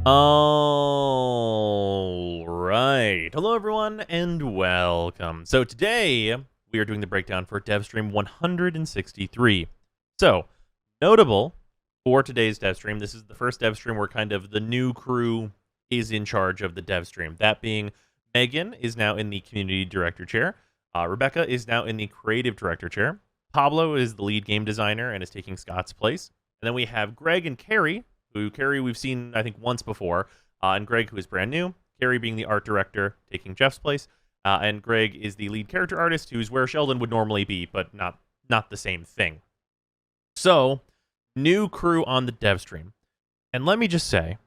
All right. Hello, everyone, and welcome. So today, we are doing the breakdown for Devstream 163. So, notable for today's Devstream, this is the first Devstream where kind of the new crew is in charge of the Devstream. That being, Megan is now in the Community Director chair. Rebecca is now in the Creative Director chair. Pablo is the lead game designer and is taking Scott's place. And then we have Greg and Carrie, who Carrie we've seen, I think, once before, and Greg, who is brand new. Carrie being the art director, taking Jeff's place, and Greg is the lead character artist, who's where Sheldon would normally be, but not the same thing. So, new crew on the Devstream. And let me just say,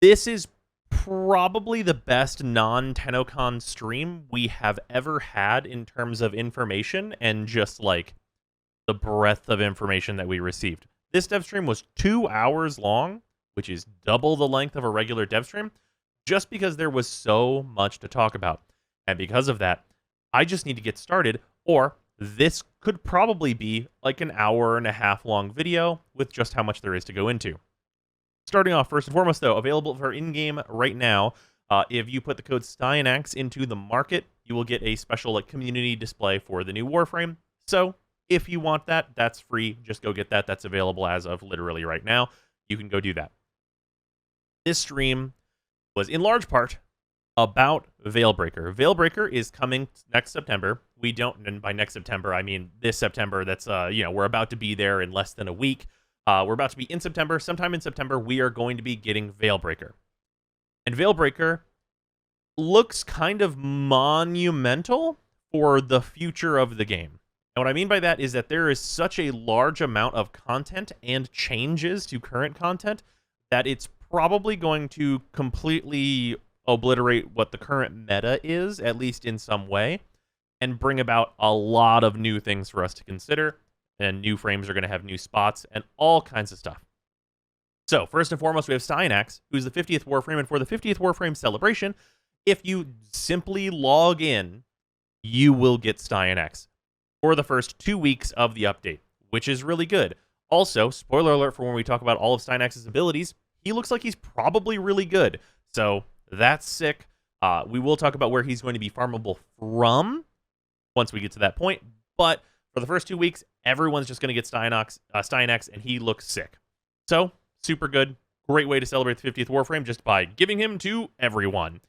this is probably the best non-TennoCon stream we have ever had in terms of information and just, like, the breadth of information that we received. This dev stream was 2 hours long, which is double the length of a regular dev stream, just because there was so much to talk about. And because of that, I just need to get started, or this could probably be like an hour and a half long video with just how much there is to go into. Starting off, first and foremost, though, available for in-game right now. If you put the code Styanax into the market, you will get a special community display for the new Warframe. So, if you want that, that's free. Just go get that. That's available as of literally right now. You can go do that. This stream was in large part about Veilbreaker. Veilbreaker is coming next September. We don't, and by next September, I mean this September. That's, we're about to be there in less than a week. We're about to be in September. Sometime in September, we are going to be getting Veilbreaker. And Veilbreaker looks kind of monumental for the future of the game. And what I mean by that is that there is such a large amount of content and changes to current content that it's probably going to completely obliterate what the current meta is, at least in some way, and bring about a lot of new things for us to consider. And new frames are going to have new spots and all kinds of stuff. So, first and foremost, we have Styanax, who's the 50th Warframe. And for the 50th Warframe celebration, if you simply log in, you will get Styanax for the first 2 weeks of the update, which is really good. Also, spoiler alert for when we talk about all of Styanax's abilities, he looks like he's probably really good. So that's sick. We will talk about where he's going to be farmable from once we get to that point. But for the first 2 weeks, everyone's just going to get Styanax, and he looks sick. So, super good. Great way to celebrate the 50th Warframe just by giving him to everyone.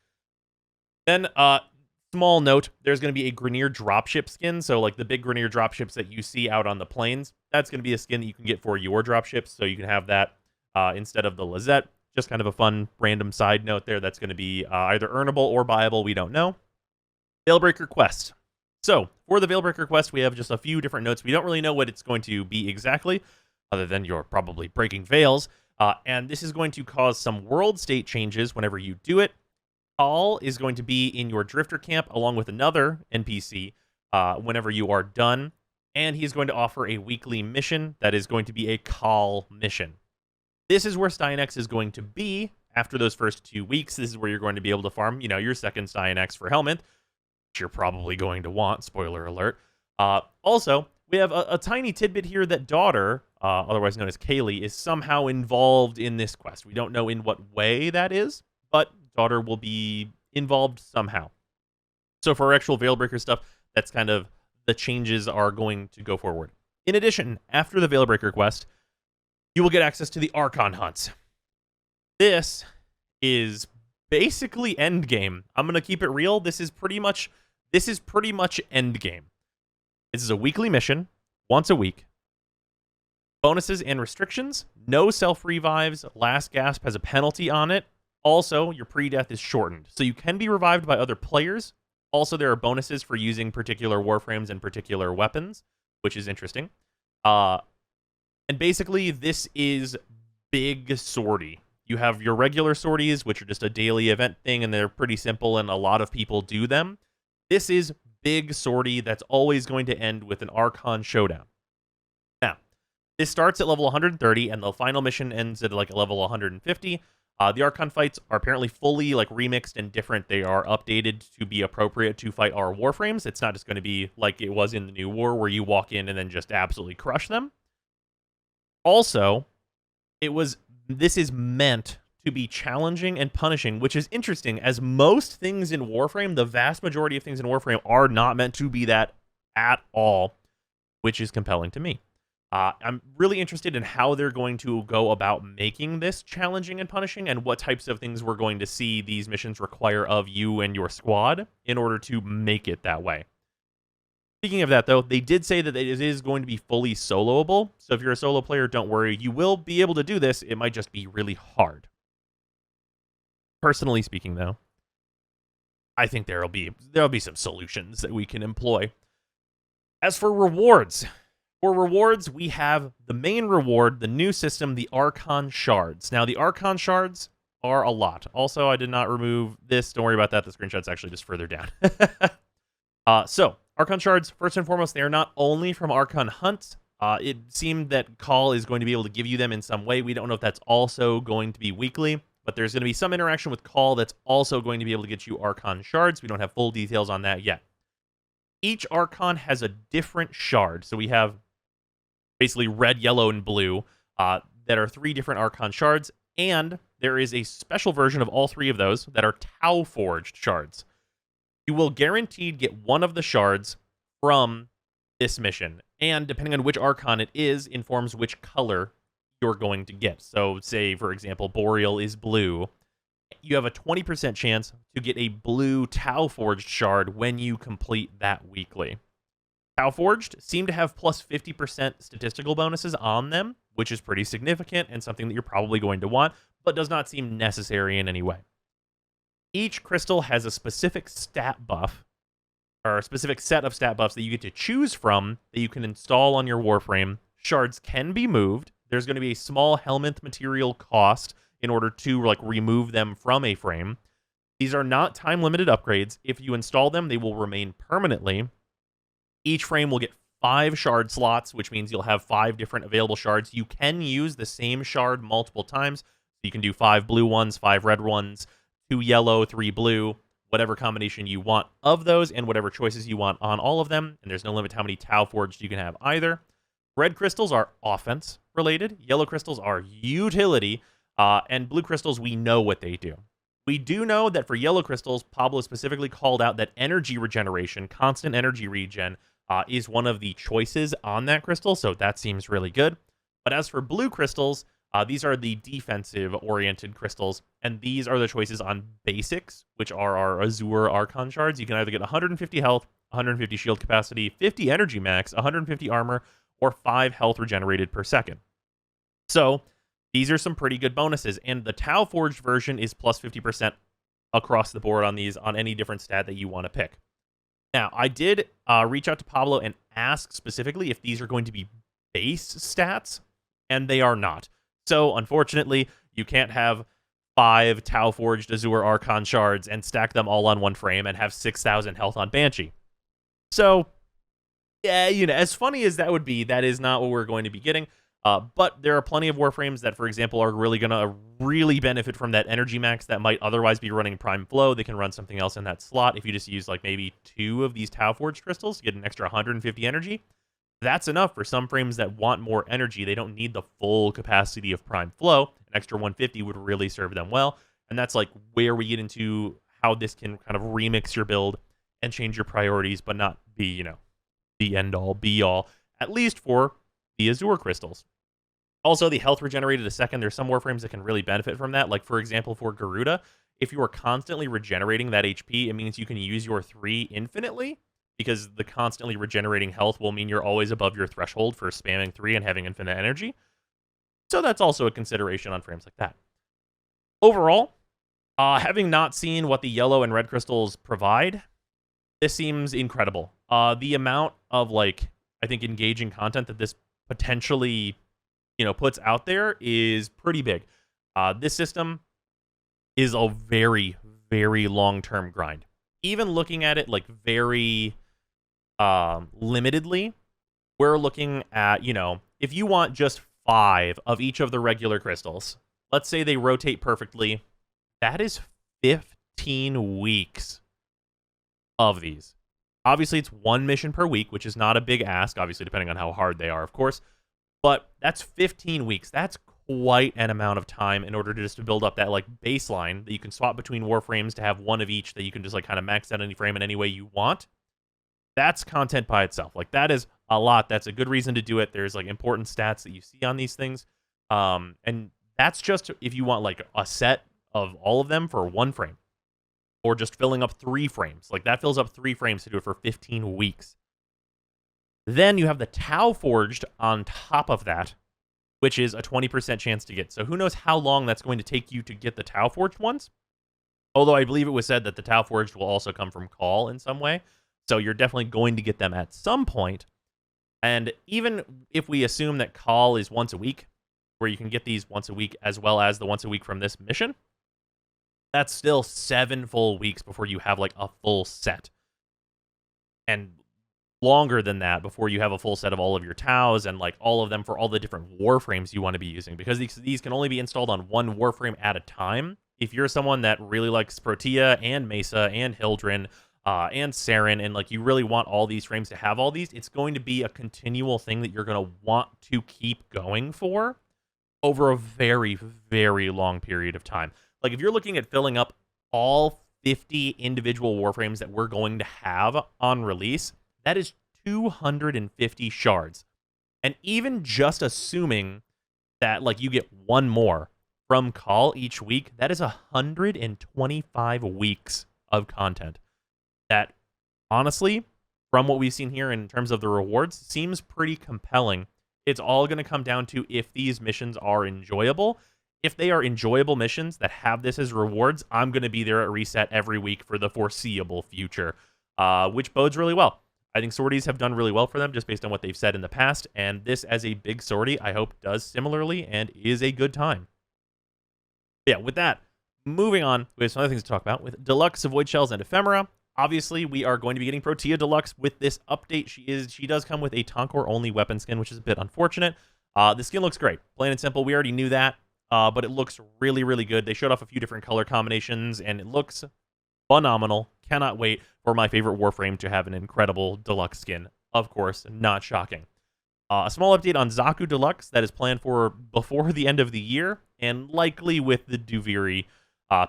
Then, small note, there's going to be a Grineer dropship skin. So, like the big Grineer dropships that you see out on the plains, that's going to be a skin that you can get for your dropships. So you can have that instead of the Lizette. Just kind of a fun, random side note there. That's going to be either earnable or buyable. We don't know. Veilbreaker quest. So, for the Veilbreaker quest, we have just a few different notes. We don't really know what it's going to be exactly, other than you're probably breaking veils. And this is going to cause some world state changes whenever you do it. Paul is going to be in your Drifter camp along with another NPC whenever you are done, and he's going to offer a weekly mission that is going to be a call mission. This is where Styanax is going to be after those first 2 weeks. This is where you're going to be able to farm, your second Styanax for Helmet, which you're probably going to want, spoiler alert. Also, we have a tiny tidbit here that Daughter, otherwise known as Kaylee, is somehow involved in this quest. We don't know in what way that is, but Daughter will be involved somehow. So for our actual Veilbreaker stuff, that's kind of the changes are going to go forward. In addition, after the Veilbreaker quest, you will get access to the Archon hunts. This is basically endgame. I'm going to keep it real. This is pretty much endgame. This is a weekly mission, once a week. Bonuses and restrictions. No self-revives. Last gasp has a penalty on it. Also, your pre-death is shortened, so you can be revived by other players. Also, there are bonuses for using particular warframes and particular weapons, which is interesting. And basically, this is big sortie. You have your regular sorties, which are just a daily event thing, and they're pretty simple, and a lot of people do them. This is big sortie that's always going to end with an Archon showdown. Now, this starts at level 130, and the final mission ends at like level 150. The Archon fights are apparently fully remixed and different. They are updated to be appropriate to fight our Warframes. It's not just going to be like it was in the New War, where you walk in and then just absolutely crush them. Also, it was This is meant to be challenging and punishing, which is interesting, as most things in Warframe, the vast majority of things in Warframe are not meant to be that at all, which is compelling to me. I'm really interested in how they're going to go about making this challenging and punishing, and what types of things we're going to see these missions require of you and your squad in order to make it that way. Speaking of that, though, they did say that it is going to be fully soloable, so if you're a solo player, don't worry. You will be able to do this. It might just be really hard. Personally speaking, though, I think there'll be some solutions that we can employ. As for rewards, we have the main reward, the new system, the Archon shards. Now, the Archon shards are a lot. Also, I did not remove this. Don't worry about that. The screenshot's actually just further down. So, Archon shards, first and foremost, they are not only from Archon hunts. It seemed that Call is going to be able to give you them in some way. We don't know if that's also going to be weekly, but there's going to be some interaction with Call that's also going to be able to get you Archon shards. We don't have full details on that yet. Each Archon has a different shard. So we have basically red, yellow, and blue that are 3 different Archon shards, and there is a special version of all 3 of those that are Tau Forged shards. You will guaranteed get one of the shards from this mission, and depending on which Archon it is, informs which color you're going to get. So say, for example, Boreal is blue. You have a 20% chance to get a blue Tau Forged shard when you complete that weekly. Tau Forged seem to have plus 50% statistical bonuses on them, which is pretty significant and something that you're probably going to want, but does not seem necessary in any way. Each crystal has a specific stat buff, or a specific set of stat buffs that you get to choose from that you can install on your Warframe. Shards can be moved. There's going to be a small helminth material cost in order to remove them from a frame. These are not time-limited upgrades. If you install them, they will remain permanently. Each frame will get 5 shard slots, which means you'll have 5 different available shards. You can use the same shard multiple times. You can do 5 blue ones, 5 red ones, 2 yellow, 3 blue, whatever combination you want of those, and whatever choices you want on all of them. And there's no limit to how many Tau Forged you can have either. Red crystals are offense-related. Yellow crystals are utility. And blue crystals, we know what they do. We do know that for yellow crystals, Pablo specifically called out that energy regeneration, constant energy regen, is one of the choices on that crystal, so that seems really good. But as for blue crystals, these are the defensive-oriented crystals, and these are the choices on basics, which are our Azure Archon shards. You can either get 150 health, 150 shield capacity, 50 energy max, 150 armor, or 5 health regenerated per second. So these are some pretty good bonuses, and the Tau Forged version is plus 50% across the board on these, on any different stat that you want to pick. Now, I did reach out to Pablo and ask specifically if these are going to be base stats, and they are not. So, unfortunately, you can't have 5 Tau Forged Azure Archon shards and stack them all on one frame and have 6,000 health on Banshee. So, yeah, as funny as that would be, that is not what we're going to be getting. But there are plenty of Warframes that, for example, are really going to benefit from that energy max that might otherwise be running Prime Flow. They can run something else in that slot. If you just use maybe 2 of these Tau Forged crystals to get an extra 150 energy, that's enough for some frames that want more energy. They don't need the full capacity of Prime Flow. An extra 150 would really serve them well. And that's where we get into how this can kind of remix your build and change your priorities, but not be, the end-all, be-all, at least for the Azure crystals. Also, the health regenerated a second. There's some Warframes that can really benefit from that. For example, for Garuda, if you are constantly regenerating that HP, it means you can use your 3 infinitely, because the constantly regenerating health will mean you're always above your threshold for spamming 3 and having infinite energy. So that's also a consideration on frames like that. Overall, having not seen what the yellow and red crystals provide, this seems incredible. The amount of, I think, engaging content that this potentially puts out there is pretty big. This system is a very, very long-term grind. Even looking at it very limitedly, we're looking at, if you want just 5 of each of the regular crystals, let's say they rotate perfectly, that is 15 weeks of these. Obviously, it's 1 mission per week, which is not a big ask, obviously, depending on how hard they are, of course. But that's 15 weeks. That's quite an amount of time in order to just to build up that like baseline that you can swap between Warframes to have one of each that you can just like kind of max out any frame in any way you want. That's content by itself. Like that is a lot. That's a good reason to do it. There's like important stats that you see on these things. And that's just if you want like a set of all of them for 1 frame. Or just filling up 3 frames. Like that fills up 3 frames to do it for 15 weeks. Then you have the Tau Forged on top of that, which is a 20% chance to get. So who knows how long that's going to take you to get the Tau Forged ones? Although I believe it was said that the Tau Forged will also come from Call in some way. So you're definitely going to get them at some point. And even if we assume that Call is once a week, where you can get these once a week as well as the once a week from this mission, that's still 7 full weeks before you have like a full set. And longer than that before you have a full set of all of your Taus and like all of them for all the different Warframes you want to be using. Because these can only be installed on 1 Warframe at a time. If you're someone that really likes Protea and Mesa and Hildren and Saren, and like you really want all these frames to have all these, it's going to be a continual thing that you're going to want to keep going for over a very, very long period of time. Like, if you're looking at filling up all 50 individual Warframes that we're going to have on release, that is 250 shards. And even just assuming that, like, you get 1 more from Call each week, that is 125 weeks of content. That, honestly, from what we've seen here in terms of the rewards, seems pretty compelling. It's all going to come down to if these missions are enjoyable. If they are enjoyable missions that have this as rewards, I'm going to be there at Reset every week for the foreseeable future, which bodes really well. I think sorties have done really well for them just based on what they've said in the past, and this as a big sortie, I hope does similarly and is a good time. Yeah, with that, moving on, we have some other things to talk about. With Deluxe Void Shells and Ephemera, obviously we are going to be getting Protea Deluxe with this update. She does come with a Tonkor-only weapon skin, which is a bit unfortunate. The skin looks great. Plain and simple, we already knew that. But it looks really, really good. They showed off a few different color combinations, and it looks phenomenal. Cannot wait for my favorite Warframe to have an incredible deluxe skin. Of course, not shocking. A small update on Zaku Deluxe that is planned for before the end of the year, and likely with the Duviri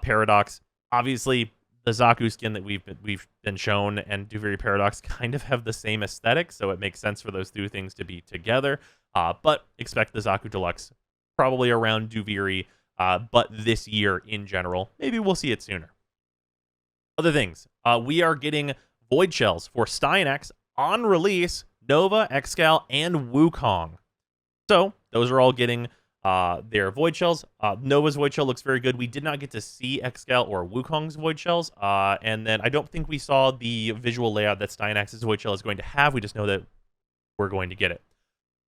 Paradox. Obviously, the Zaku skin that we've been shown and Duviri Paradox kind of have the same aesthetic, so it makes sense for those 2 things to be together. But expect the Zaku Deluxe probably around Duviri, but this year in general. Maybe we'll see it sooner. Other things. We are getting Void Shells for Styanax on release, Nova, Excal, and Wukong. So, those are all getting their Void Shells. Nova's Void Shell looks very good. We did not get to see Excal or Wukong's Void Shells, and then I don't think we saw the visual layout that Styanax's Void Shell is going to have. We just know that we're going to get it.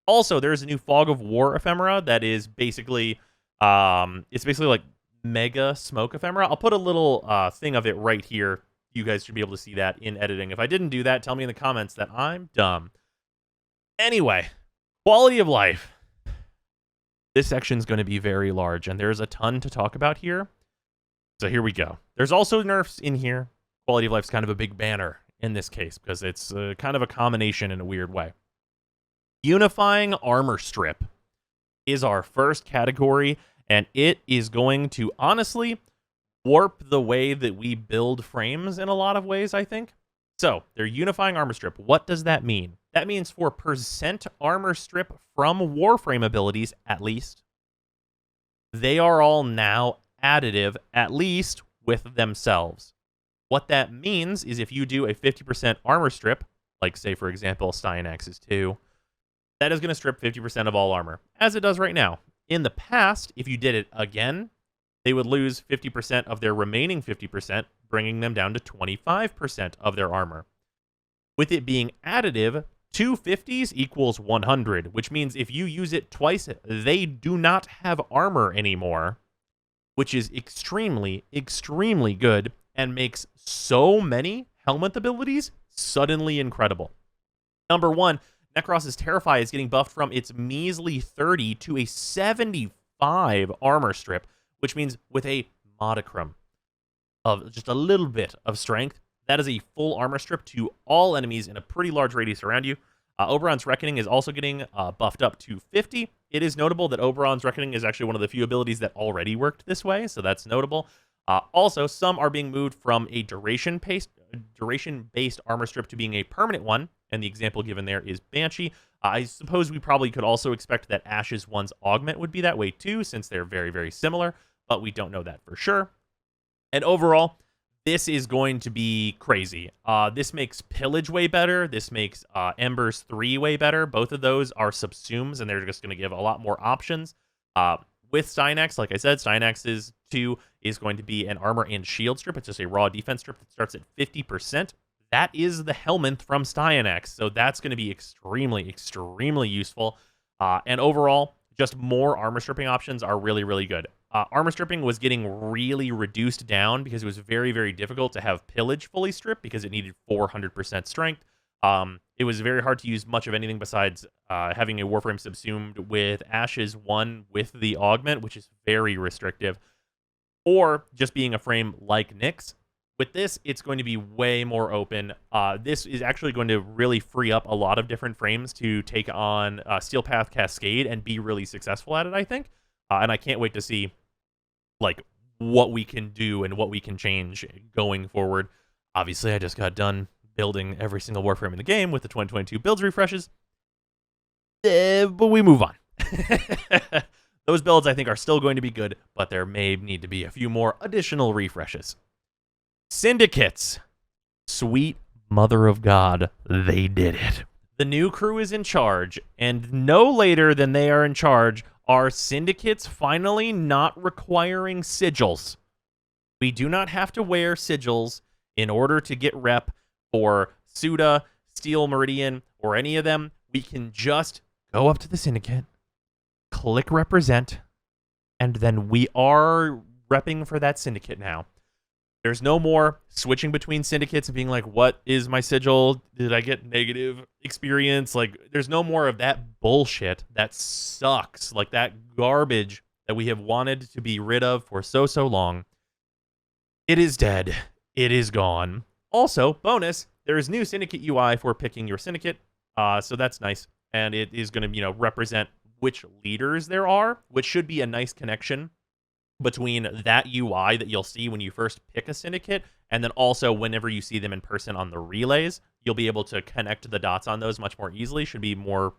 Also, there's a new Fog of War ephemera that is basically, it's basically like mega smoke ephemera. I'll put a little thing of it right here. You guys should be able to see that in editing. If I didn't do that, tell me in the comments that I'm dumb. Anyway, quality of life. This section's going to be very large, and there's a ton to talk about here. So here we go. There's also nerfs in here. Quality of life's kind of a big banner in this case, because it's kind of a combination in a weird way. Unifying Armor Strip is our first category, and it is going to honestly warp the way that we build frames in a lot of ways, I think. So, they're unifying Armor Strip. What does that mean? That means for % Armor Strip from Warframe abilities, at least, they are all now additive, at least with themselves. What that means is if you do a 50% Armor Strip, like say for example Styanax's 2, that is going to strip 50% of all armor, as it does right now. In the past, if you did it again, they would lose 50% of their remaining 50%, bringing them down to 25% of their armor. With it being additive, 2 50s equals 100, which means if you use it twice, they do not have armor anymore, which is extremely, extremely good and makes so many helmet abilities suddenly incredible. Number 1, Necros's Terrify is getting buffed from its measly 30 to a 75 armor strip, which means with a modicum of just a little bit of strength, that is a full armor strip to all enemies in a pretty large radius around you. Oberon's Reckoning is also getting buffed up to 50. It is notable that Oberon's Reckoning is actually one of the few abilities that already worked this way, so that's notable. Also, some are being moved from a duration-based armor strip to being a permanent one, and the example given there is Banshee. I suppose we probably could also expect that Ashes 1's Augment would be that way too, since they're very, very similar, but we don't know that for sure. And overall, this is going to be crazy. This makes Pillage way better. This makes Embers 3 way better. Both of those are subsumes, and they're just going to give a lot more options. With Styanax, like I said, Styanax's 2 is going to be an armor and shield strip. It's just a raw defense strip that starts at 50%. That is the Helminth from Styanax, so that's going to be extremely, extremely useful. And overall, just more armor stripping options are really, really good. Armor stripping was getting really reduced down because it was very, very difficult to have Pillage fully stripped because it needed 400% strength. It was very hard to use much of anything besides having a Warframe subsumed with Ashes 1 with the Augment, which is very restrictive, or just being a frame like Nyx. With this, it's going to be way more open. This is actually going to really free up a lot of different frames to take on Steel Path Cascade and be really successful at it, I think. And I can't wait to see like what we can do and what we can change going forward. Obviously, I just got done building every single Warframe in the game with the 2022 builds refreshes. But we move on. Those builds, I think, are still going to be good, but there may need to be a few more additional refreshes. Syndicates. Sweet mother of God, they did it. The new crew is in charge, and no later than they are in charge are syndicates finally not requiring sigils. We do not have to wear sigils in order to get rep for Suda, Steel Meridian, or any of them. We can just go up to the syndicate, click represent, and then we are repping for that syndicate now. There's no more switching between syndicates and being like, what is my sigil? Did I get negative experience? Like, there's no more of that bullshit that sucks. Like, that garbage that we have wanted to be rid of for so long. It is dead. It is gone. Also, bonus, there is new syndicate UI for picking your syndicate. So that's nice. And it is going to, represent which leaders there are, which should be a nice connection between that UI that you'll see when you first pick a syndicate, and then also whenever you see them in person on the relays, you'll be able to connect the dots on those much more easily. Should be more,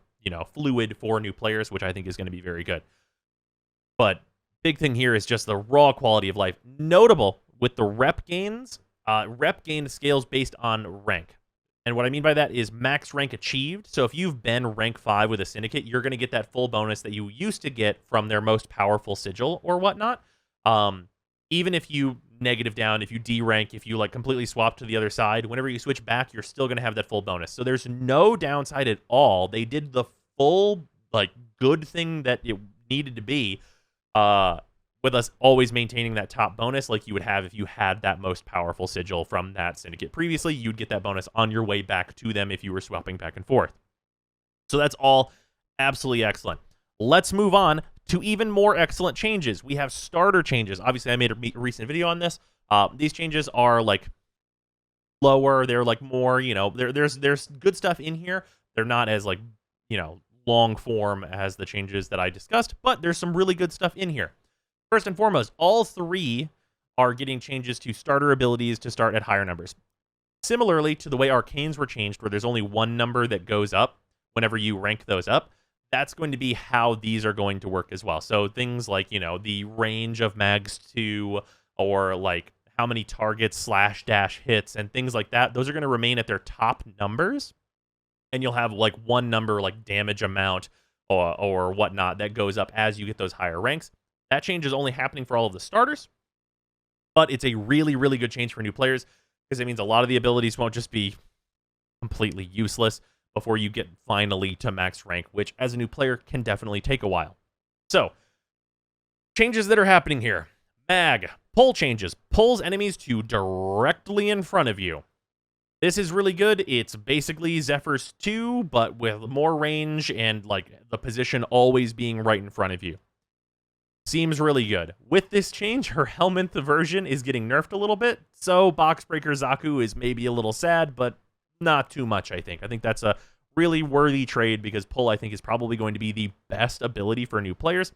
fluid for new players, which I think is going to be very good. But big thing here is just the raw quality of life. Notable with the rep gains, rep gain scales based on rank. And what I mean by that is max rank achieved. So if you've been rank 5 with a syndicate, you're going to get that full bonus that you used to get from their most powerful sigil or whatnot. Even if you negative down, if you D-rank, if you completely swap to the other side, whenever you switch back, you're still going to have that full bonus. So there's no downside at all. They did the full good thing that it needed to be, with us always maintaining that top bonus like you would have if you had that most powerful sigil from that syndicate previously. You'd get that bonus on your way back to them if you were swapping back and forth. So that's all absolutely excellent. Let's move on to even more excellent changes. We have starter changes. Obviously, I made a recent video on this. These changes are lower. They're more, there's good stuff in here. They're not as long form as the changes that I discussed, but there's some really good stuff in here. First and foremost, all 3 are getting changes to starter abilities to start at higher numbers. Similarly to the way Arcanes were changed, where there's only one number that goes up whenever you rank those up, that's going to be how these are going to work as well. So things like, the range of mags to, or how many targets /dash hits and things like that, those are going to remain at their top numbers. And you'll have one number damage amount or whatnot that goes up as you get those higher ranks. That change is only happening for all of the starters, but it's a really, really good change for new players because it means a lot of the abilities won't just be completely useless before you get finally to max rank, which as a new player can definitely take a while. So, changes that are happening here. Mag, pull changes, pulls enemies to directly in front of you. This is really good. It's basically Zephyr's 2, but with more range and the position always being right in front of you. Seems really good. With this change, her Helminth version is getting nerfed a little bit, so Boxbreaker Zaku is maybe a little sad, but not too much, I think. I think that's a really worthy trade because pull, I think, is probably going to be the best ability for new players.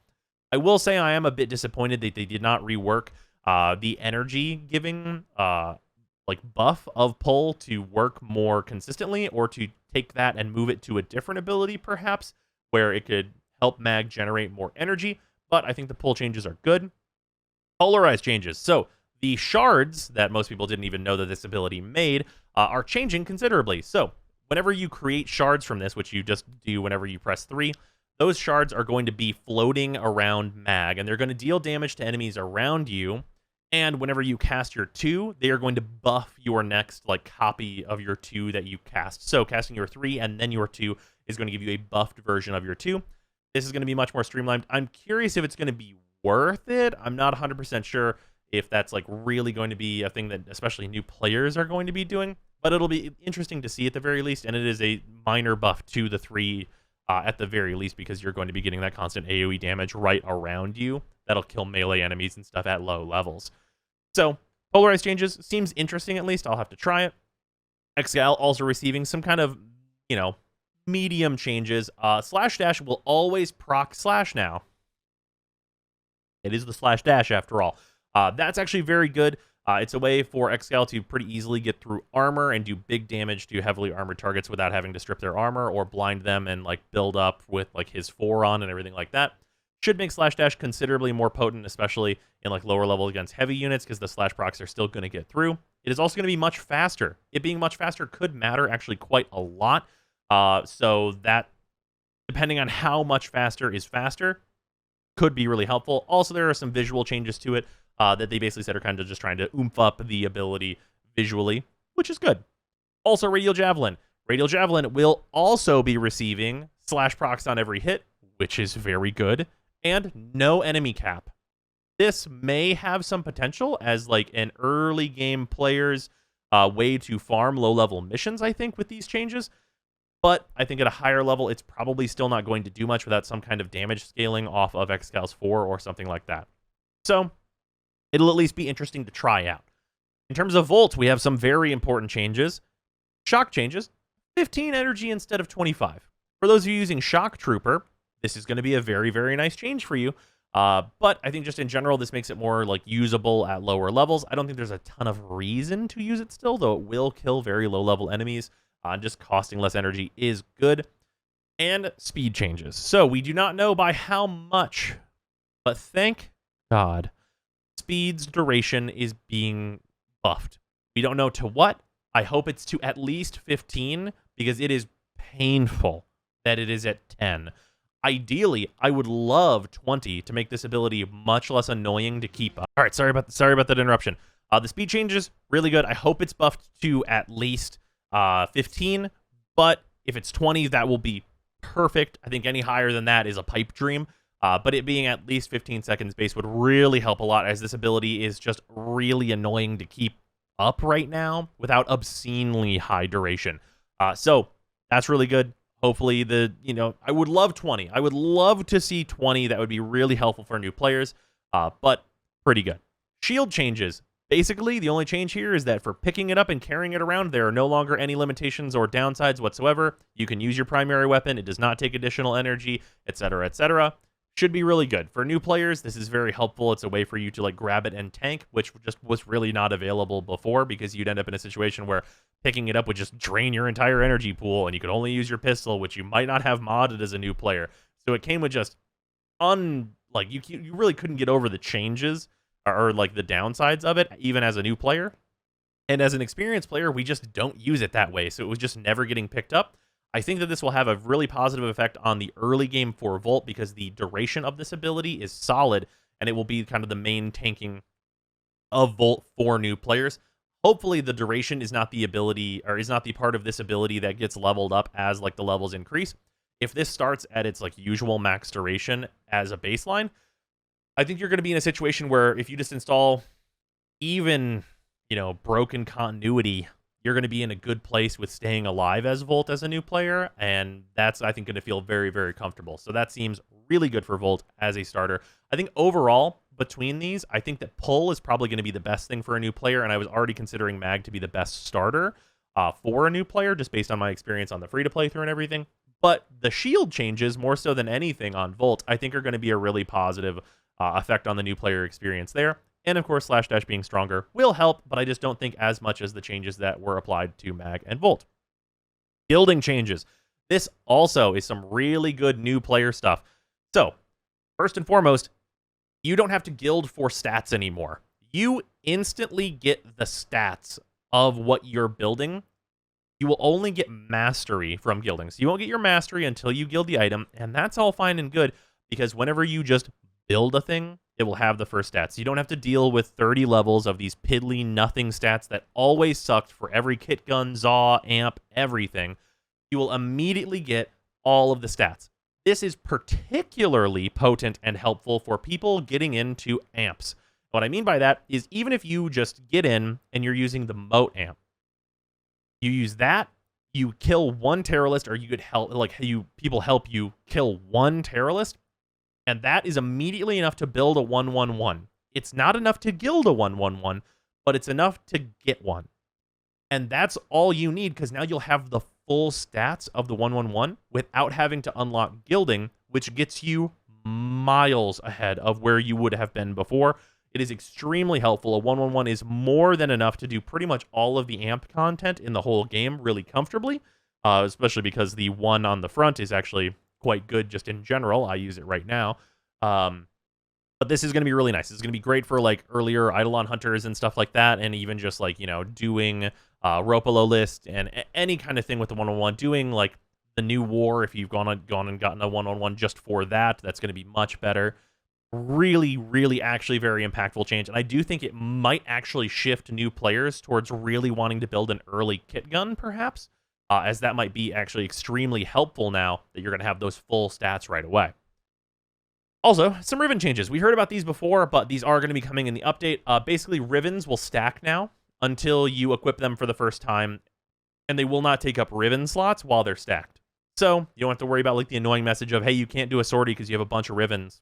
I will say I am a bit disappointed that they did not rework the energy giving like buff of pull to work more consistently, or to take that and move it to a different ability perhaps where it could help mag generate more energy. But I think the pull changes are good. Polarized changes. So the shards that most people didn't even know that this ability made are changing considerably. So whenever you create shards from this, which you just do whenever you press 3, those shards are going to be floating around mag, and they're going to deal damage to enemies around you. And whenever you cast your 2, they are going to buff your next like copy of your 2 that you cast. So casting your 3 and then your 2 is going to give you a buffed version of your 2. This is going to be much more streamlined. I'm curious if it's going to be worth it. I'm not 100% sure if that's like really going to be a thing that especially new players are going to be doing, but it'll be interesting to see at the very least. And it is a minor buff to the 3 at the very least, because you're going to be getting that constant AoE damage right around you that'll kill melee enemies and stuff at low levels. So polarized changes seems interesting. At least I'll have to try it. Excal also receiving some kind of, medium changes. Slash dash will always proc slash now. It is the slash dash after all. That's actually very good. It's a way for Excal to pretty easily get through armor and do big damage to heavily armored targets without having to strip their armor or blind them and like build up with like his 4 on and everything like that. Should make slash dash considerably more potent, especially in like lower level against heavy units, because the slash procs are still going to get through. It is also going to be much faster. It being much faster could matter actually quite a lot. So that, depending on how much faster is faster, could be really helpful. Also, there are some visual changes to it that they basically said are kind of just trying to oomph up the ability visually, which is good. Also, Radial Javelin. Radial Javelin will also be receiving slash procs on every hit, which is very good, and no enemy cap. This may have some potential as like an early game player's way to farm low-level missions, I think, with these changes. But I think at a higher level, it's probably still not going to do much without some kind of damage scaling off of Excal's 4 or something like that. So it'll at least be interesting to try out. In terms of Volt, we have some very important changes. Shock changes, 15 energy instead of 25. For those of you using Shock Trooper, this is going to be a very, very nice change for you. But I think just in general, this makes it more like usable at lower levels. I don't think there's a ton of reason to use it still, though it will kill very low-level enemies. Just costing less energy is good. And speed changes. So we do not know by how much, but thank God, speed's duration is being buffed. We don't know to what. I hope it's to at least 15, because it is painful that it is at 10. Ideally, I would love 20 to make this ability much less annoying to keep up. All right, sorry about that interruption. The speed changes, really good. I hope it's buffed to at least 15, but if it's 20, that will be perfect. I think any higher than that is a pipe dream, but it being at least 15 seconds base would really help a lot, as this ability is just really annoying to keep up right now without obscenely high duration. So that's really good. Hopefully I would love 20. I would love to see 20. That would be really helpful for new players, but pretty good. Shield changes. Basically, the only change here is that for picking it up and carrying it around, there are no longer any limitations or downsides whatsoever. You can use your primary weapon. It does not take additional energy, etc., etc. Should be really good. For new players, this is very helpful. It's a way for you to like grab it and tank, which just was really not available before, because you'd end up in a situation where picking it up would just drain your entire energy pool, and you could only use your pistol, which you might not have modded as a new player. So it came with just you really couldn't get over the changes or like the downsides of it, even as a new player. And as an experienced player, we just don't use it that way, so it was just never getting picked up. I think that this will have a really positive effect on the early game for Volt, because the duration of this ability is solid, and it will be kind of the main tanking of Volt for new players. Hopefully the duration is not the ability, or is not the part of this ability that gets leveled up as like the levels increase. If this starts at its like usual max duration as a baseline, I think you're going to be in a situation where if you just install even, broken continuity, you're going to be in a good place with staying alive as Volt as a new player, and that's, I think, going to feel very, very comfortable. So that seems really good for Volt as a starter. I think overall, between these, I think that Pull is probably going to be the best thing for a new player, and I was already considering Mag to be the best starter. for a new player, just based on my experience on the free-to-play through and everything. But the shield changes, more so than anything on Volt, I think are going to be a really positive effect on the new player experience there. And of course, Slash Dash being stronger will help, but I just don't think as much as the changes that were applied to Mag and Volt. Guilding changes. This also is some really good new player stuff. So, first and foremost, you don't have to guild for stats anymore. You instantly get the stats of what you're building. You will only get mastery from guilding. So you won't get your mastery until you guild the item, and that's all fine and good, because whenever you just build a thing, it will have the first stats. You don't have to deal with 30 levels of these piddly nothing stats that always sucked for every kit gun, Zaw, amp, everything. You will immediately get all of the stats. This is particularly potent and helpful for people getting into amps. What I mean by that is even if you just get in and you're using the moat amp, you use that, you kill one Terrorist, or you could help, people help you kill one Terrorist, and that is immediately enough to build a 1-1-1. It's not enough to guild a 1-1-1, but it's enough to get one. And that's all you need, because now you'll have the full stats of the 1-1-1 without having to unlock guilding, which gets you miles ahead of where you would have been before. It is extremely helpful. A 1-1-1 is more than enough to do pretty much all of the amp content in the whole game really comfortably, especially because the one on the front is actually quite good just in general. I use it right now. But this is going to be really nice. It's going to be great for like earlier Eidolon hunters and stuff like that, and even just like, doing Ropalo list and any kind of thing with the 1-1-1, doing like the new war if you've gone and gotten a 1-on-1 just for that. That's going to be much better. Really, really actually very impactful change. And I do think it might actually shift new players towards really wanting to build an early kit gun, perhaps, as that might be actually extremely helpful now that you're going to have those full stats right away. Also, some riven changes. We heard about these before, but these are going to be coming in the update. Basically, rivens will stack now until you equip them for the first time, and they will not take up riven slots while they're stacked. So you don't have to worry about like the annoying message of, hey, you can't do a sortie because you have a bunch of rivens.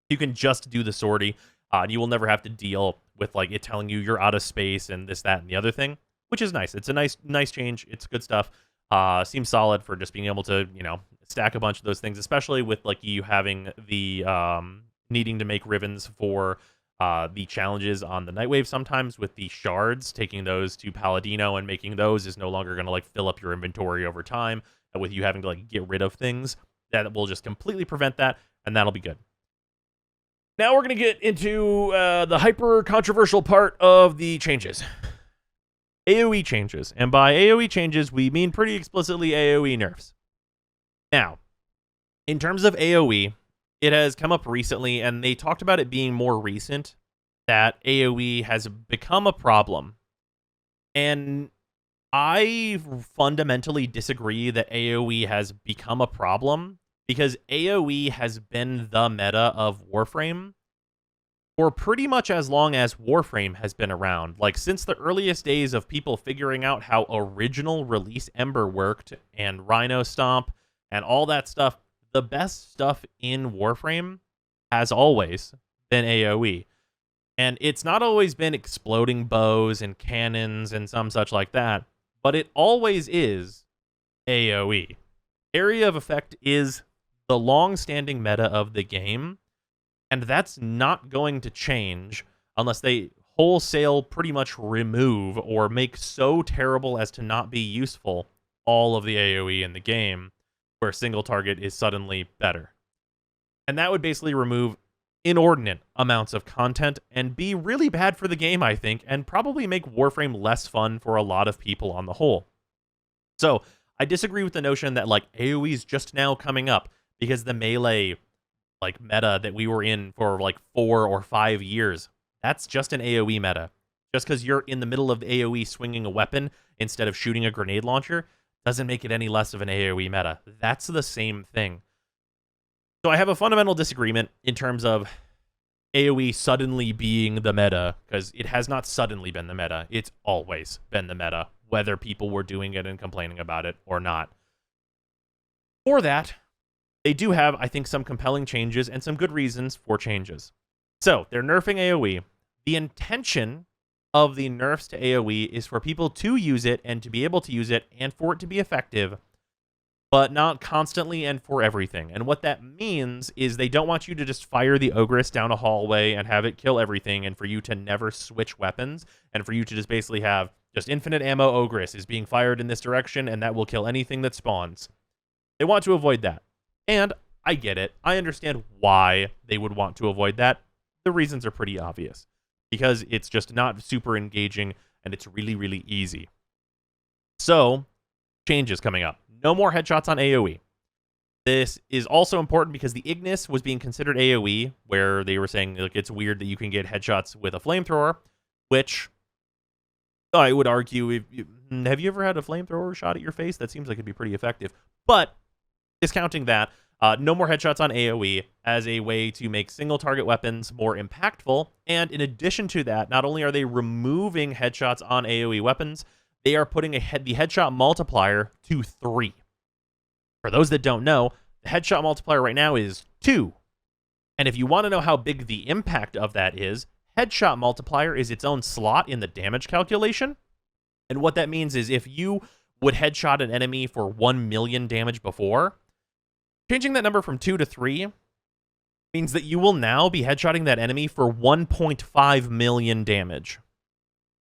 You can just do the sortie, and you will never have to deal with like it telling you you're out of space and this, that, and the other thing, which is nice. It's a nice change. It's good stuff. Seems solid for just being able to, stack a bunch of those things, especially with like you having the needing to make rivens for the challenges on the Nightwave sometimes with the shards. Taking those to Paladino and making those is no longer going to like fill up your inventory over time, with you having to like get rid of things. That will just completely prevent that, and that'll be good. Now we're going to get into the hyper-controversial part of the changes. AoE changes. And by AoE changes, we mean pretty explicitly AoE nerfs. Now, in terms of AoE, it has come up recently, and they talked about it being more recent, that AoE has become a problem. And I fundamentally disagree that AoE has become a problem, because AoE has been the meta of Warframe for pretty much as long as Warframe has been around. Like, since the earliest days of people figuring out how original release Ember worked, and Rhino Stomp, and all that stuff, the best stuff in Warframe has always been AoE. And it's not always been exploding bows and cannons and some such like that, but it always is AoE. Area of Effect is the long-standing meta of the game, and that's not going to change unless they wholesale pretty much remove or make so terrible as to not be useful all of the AoE in the game, where single target is suddenly better. And that would basically remove inordinate amounts of content and be really bad for the game, I think, and probably make Warframe less fun for a lot of people on the whole. So I disagree with the notion that like AoE is just now coming up because the melee like meta that we were in for like 4 or 5 years, that's just an AoE meta. Just because you're in the middle of AoE swinging a weapon instead of shooting a grenade launcher doesn't make it any less of an AoE meta. That's the same thing. So I have a fundamental disagreement in terms of AoE suddenly being the meta, because it has not suddenly been the meta. It's always been the meta, whether people were doing it and complaining about it or not. For that, they do have, I think, some compelling changes and some good reasons for changes. So, they're nerfing AoE. The intention of the nerfs to AoE is for people to use it and to be able to use it and for it to be effective, but not constantly and for everything. And what that means is they don't want you to just fire the Ogress down a hallway and have it kill everything, and for you to never switch weapons, and for you to just basically have just infinite ammo Ogress is being fired in this direction, and that will kill anything that spawns. They want to avoid that. And I get it. I understand why they would want to avoid that. The reasons are pretty obvious. Because it's just not super engaging, and it's really, really easy. So, changes coming up. No more headshots on AoE. This is also important because the Ignis was being considered AoE, where they were saying like it's weird that you can get headshots with a flamethrower, which I would argue, have you ever had a flamethrower shot at your face? That seems like it'd be pretty effective. But discounting that, no more headshots on AoE as a way to make single target weapons more impactful. And in addition to that, not only are they removing headshots on AoE weapons, they are putting the headshot multiplier to 3. For those that don't know, the headshot multiplier right now is 2. And if you want to know how big the impact of that is, headshot multiplier is its own slot in the damage calculation. And what that means is if you would headshot an enemy for 1 million damage before, changing that number from 2 to 3 means that you will now be headshotting that enemy for 1.5 million damage,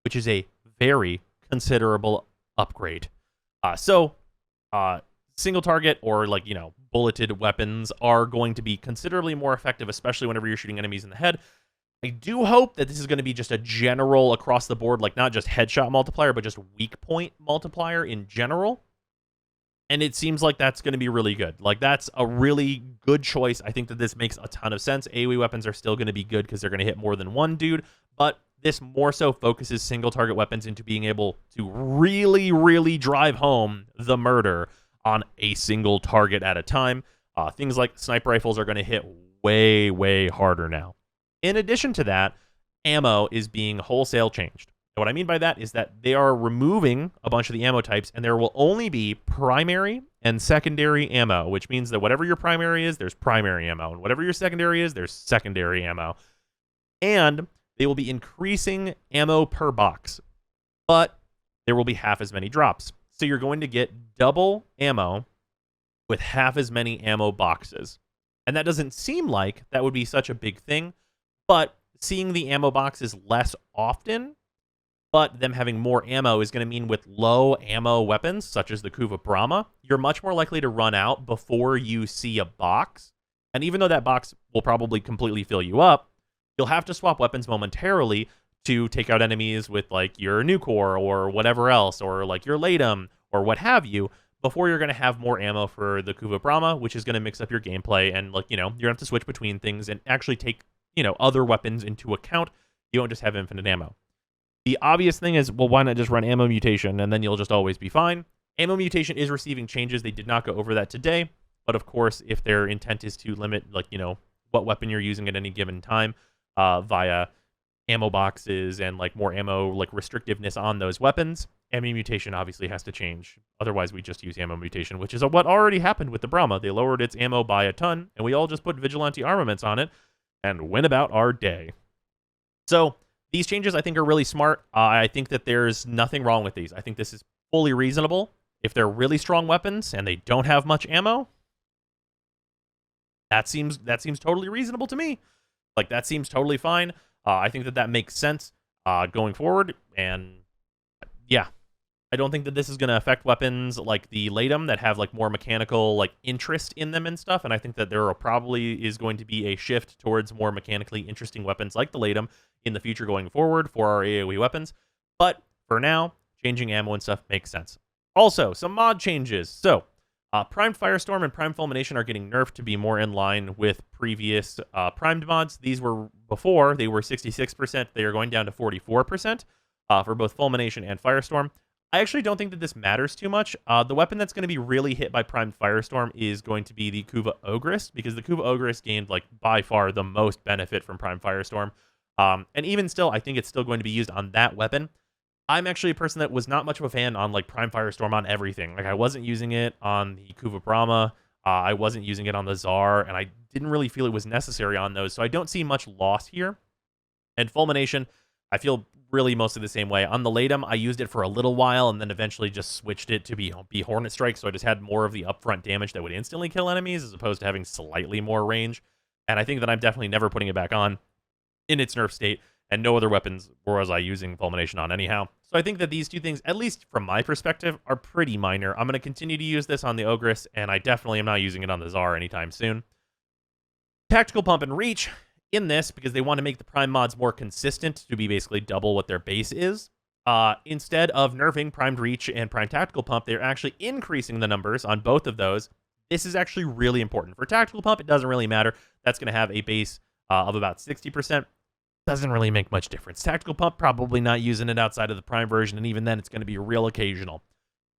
which is a very considerable upgrade. Single target or bulleted weapons are going to be considerably more effective, especially whenever you're shooting enemies in the head. I do hope that this is going to be just a general across the board, like not just headshot multiplier, but just weak point multiplier in general. And it seems like that's going to be really good. Like, that's a really good choice. I think that this makes a ton of sense. AoE weapons are still going to be good because they're going to hit more than one dude, but this more so focuses single target weapons into being able to really, really drive home the murder on a single target at a time. Things like sniper rifles are going to hit way, way harder now. In addition to that, ammo is being wholesale changed. And what I mean by that is that they are removing a bunch of the ammo types, and there will only be primary and secondary ammo, which means that whatever your primary is, there's primary ammo, and whatever your secondary is, there's secondary ammo. And they will be increasing ammo per box, but there will be half as many drops. So you're going to get double ammo with half as many ammo boxes. And that doesn't seem like that would be such a big thing, but seeing the ammo boxes less often, but them having more ammo is going to mean with low ammo weapons, such as the Kuva Brahma, you're much more likely to run out before you see a box. And even though that box will probably completely fill you up, you'll have to swap weapons momentarily to take out enemies with like your Nucor or whatever else, or like your Latum or what have you, before you're going to have more ammo for the Kuva Brahma, which is going to mix up your gameplay. And you're going to have to switch between things and actually take, other weapons into account. You don't just have infinite ammo. The obvious thing is, well, why not just run ammo mutation and then you'll just always be fine? Ammo mutation is receiving changes. They did not go over that today. But of course, if their intent is to limit, what weapon you're using at any given time via ammo boxes and more ammo restrictiveness on those weapons, ammo mutation obviously has to change. Otherwise, we just use ammo mutation, which is what already happened with the Brahma. They lowered its ammo by a ton, and we all just put vigilante armaments on it and went about our day. So these changes, I think, are really smart. I think that there's nothing wrong with these. I think this is fully reasonable. If they're really strong weapons and they don't have much ammo, that seems totally reasonable to me. That seems totally fine. I think that makes sense going forward. And yeah, I don't think that this is going to affect weapons like the Latum that have more mechanical interest in them and stuff. And I think that there probably is going to be a shift towards more mechanically interesting weapons like the Latum in the future going forward for our AoE weapons. But for now, changing ammo and stuff makes sense. Also, some mod changes. So Primed Firestorm and Primed Fulmination are getting nerfed to be more in line with previous primed mods. These were before, they were 66%. They are going down to 44% for both Fulmination and Firestorm. I actually don't think that this matters too much. The weapon that's going to be really hit by Primed Firestorm is going to be the Kuva Ogress, because the Kuva Ogress gained by far the most benefit from Primed Firestorm. And even still, I think it's still going to be used on that weapon. I'm actually a person that was not much of a fan on Primed Firestorm on everything. I wasn't using it on the Kuva Brahma. I wasn't using it on the Tsar, and I didn't really feel it was necessary on those. So I don't see much loss here. And Fulmination, I feel really mostly the same way. On the Latum, I used it for a little while and then eventually just switched it to be Hornet Strike, so I just had more of the upfront damage that would instantly kill enemies as opposed to having slightly more range. And I think that I'm definitely never putting it back on in its nerf state, and no other weapons was I using Fulmination on anyhow. So I think that these two things, at least from my perspective, are pretty minor. I'm going to continue to use this on the Ogress, and I definitely am not using it on the Tsar anytime soon. Tactical Pump and Reach in this, because they want to make the Prime mods more consistent to be basically double what their base is. Instead of nerfing Primed Reach and Prime Tactical Pump, they're actually increasing the numbers on both of those. This is actually really important. For Tactical Pump, it doesn't really matter. That's going to have a base of about 60%. Doesn't really make much difference. Tactical Pump, probably not using it outside of the Prime version, and even then it's going to be real occasional.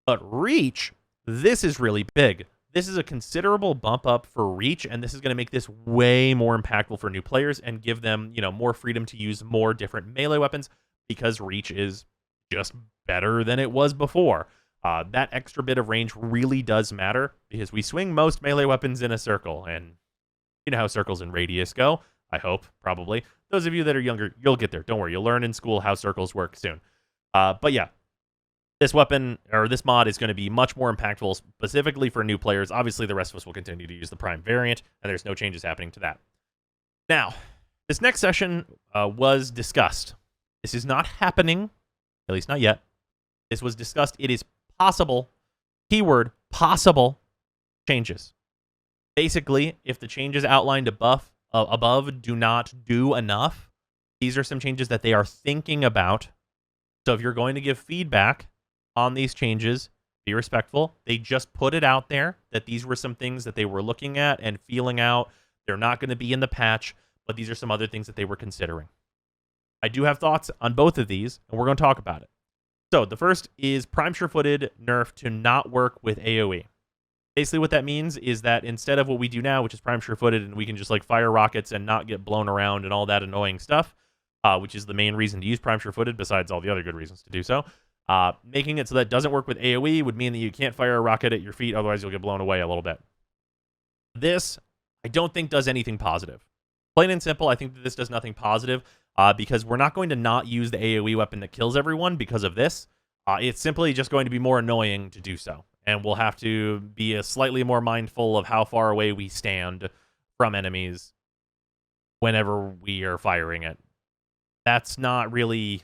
But Reach, this is really big. This is a considerable bump up for Reach, and this is going to make this way more impactful for new players and give them, more freedom to use more different melee weapons, because Reach is just better than it was before. That extra bit of range really does matter, because we swing most melee weapons in a circle, and you know how circles and radius go. I hope, probably. Those of you that are younger, you'll get there. Don't worry, you'll learn in school how circles work soon. But yeah, this weapon, or this mod, is going to be much more impactful, specifically for new players. Obviously, the rest of us will continue to use the Prime variant, and there's no changes happening to that. Now, this next session was discussed. This is not happening, at least not yet. This was discussed. It is possible, keyword, possible, changes. Basically, if the changes outlined above do not do enough, these are some changes that they are thinking about. So if you're going to give feedback on these changes, be respectful. They just put it out there that these were some things that they were looking at and feeling out. They're not going to be in the patch, but these are some other things that they were considering. I do have thoughts on both of these, and we're going to talk about it. So the first is Prime Sure-Footed nerf to not work with AoE. Basically what that means is that instead of what we do now, which is Prime Sure-Footed, and we can just fire rockets and not get blown around and all that annoying stuff, which is the main reason to use Prime Sure-Footed besides all the other good reasons to do so, making it so that it doesn't work with AoE would mean that you can't fire a rocket at your feet, otherwise you'll get blown away a little bit. This, I don't think, does anything positive. Plain and simple, I think that this does nothing positive, because we're not going to not use the AoE weapon that kills everyone because of this. It's simply just going to be more annoying to do so. And we'll have to be slightly more mindful of how far away we stand from enemies whenever we are firing it. That's not really...